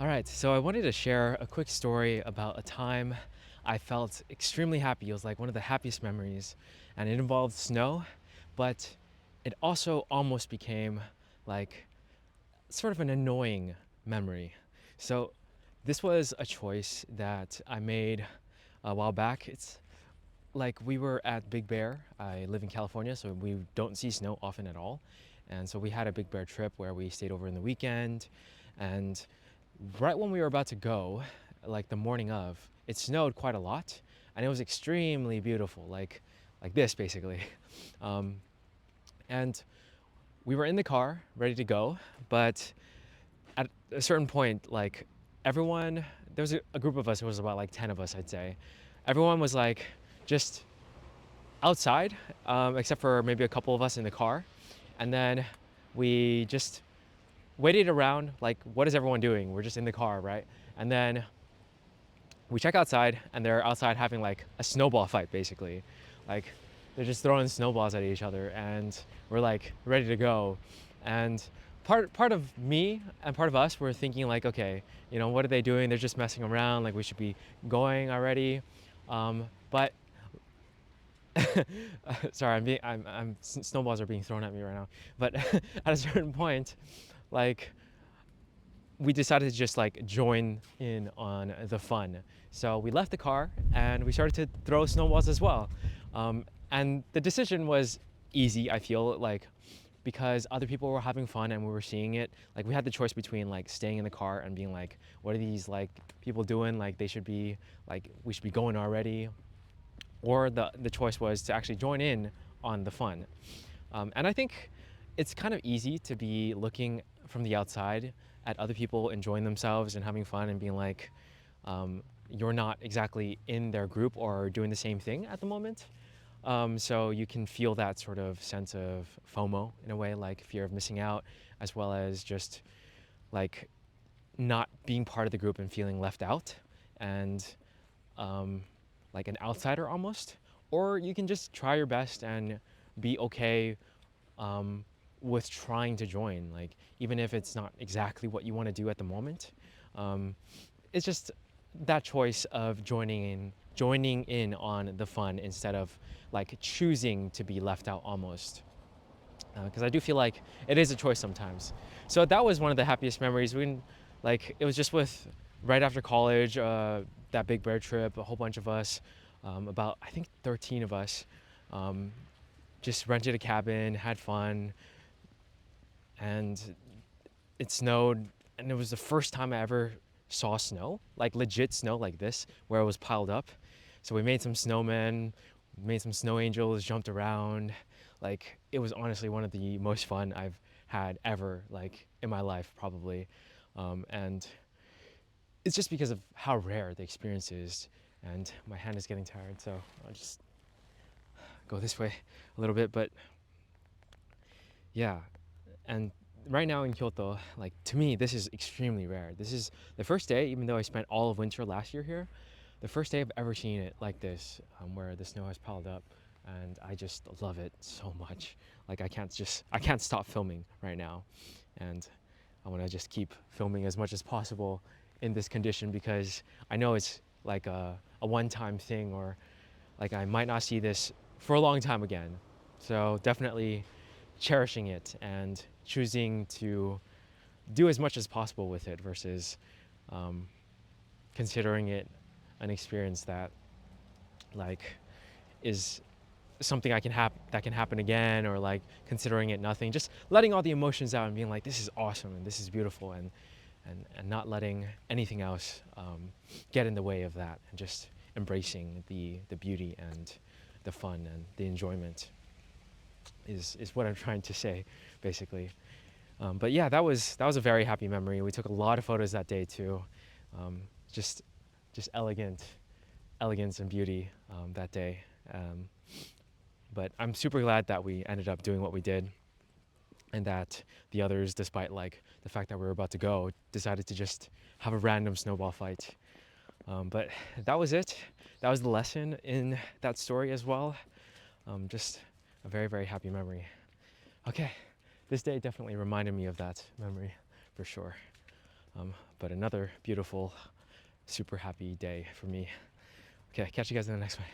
All right, so I wanted to share a quick story about a time I felt extremely happy. It was like one of the happiest memories, and it involved snow, but it also almost became like sort of an annoying memory. So, this was a choice that I made a while back. It's like we were at Big Bear. I live in California, so we don't see snow often at all. And so we had a Big Bear trip where we stayed over in the weekend. And right when we were about to go, like the morning of, it snowed quite a lot. And it was extremely beautiful, like this basically. Um, and we were in the car, ready to go. But at a certain point, like everyone, there was a group of us, it was about like 10 of us, I'd say. Everyone was like, just outside, except for maybe a couple of us in the car. And then we just waited around, like, what is everyone doing? We're just in the car, right? And then we check outside, and they're outside having like a snowball fight, basically. Like, they're just throwing snowballs at each other, and we're like ready to go. And part of me and part of us were thinking like, okay, what are they doing? They're just messing around. Like, we should be going already. But sorry, snowballs are being thrown at me right now. But at a certain point, like we decided to just like join in on the fun. So we left the car and we started to throw snowballs as well. And the decision was easy, I feel like, because other people were having fun and we were seeing it. Like, we had the choice between like staying in the car and being like, what are these like people doing? Like, they should be like, we should be going already. Or the choice was to actually join in on the fun. And I think it's kind of easy to be looking from the outside at other people enjoying themselves and having fun and being like, you're not exactly in their group or doing the same thing at the moment. So you can feel that sort of sense of FOMO in a way, like fear of missing out, as well as just like not being part of the group and feeling left out and like an outsider almost. Or you can just try your best and be okay with trying to join, like even if it's not exactly what you want to do at the moment. It's just that choice of joining in on the fun instead of like choosing to be left out almost, because I do feel like it is a choice sometimes. So that was one of the happiest memories. Like, it was just with right after college, that Big Bear trip, a whole bunch of us, about I think 13 of us, um, just rented a cabin, had fun, and it snowed. And it was the first time I ever saw snow, like legit snow like this, where it was piled up. So we made some snowmen, made some snow angels, jumped around. Like, it was honestly one of the most fun I've had ever, like in my life, probably. And it's just because of how rare the experience is. And my hand is getting tired, so I'll just go this way a little bit. But yeah, and right now in Kyoto, like, to me, this is extremely rare. This is the first day, even though I spent all of winter last year here, the first day I've ever seen it like this, where the snow has piled up, and I just love it so much. Like, I can't stop filming right now, and I want to just keep filming as much as possible in this condition, because I know it's like a one-time thing, or like I might not see this for a long time again. So definitely cherishing it and choosing to do as much as possible with it versus um, considering it an experience that like is something that can happen again, or like considering it nothing, just letting all the emotions out and being like, this is awesome and this is beautiful, and not letting anything else get in the way of that, and just embracing the beauty and the fun and the enjoyment is what I'm trying to say, basically. But yeah, that was a very happy memory. We took a lot of photos that day too. Um, just just elegance and beauty that day. But I'm super glad that we ended up doing what we did, and that the others, despite like the fact that we were about to go, decided to just have a random snowball fight. But that was it. That was the lesson in that story as well. Just a very, very happy memory. Okay, this day definitely reminded me of that memory for sure. But another beautiful, super happy day for me. Okay, catch you guys in the next one.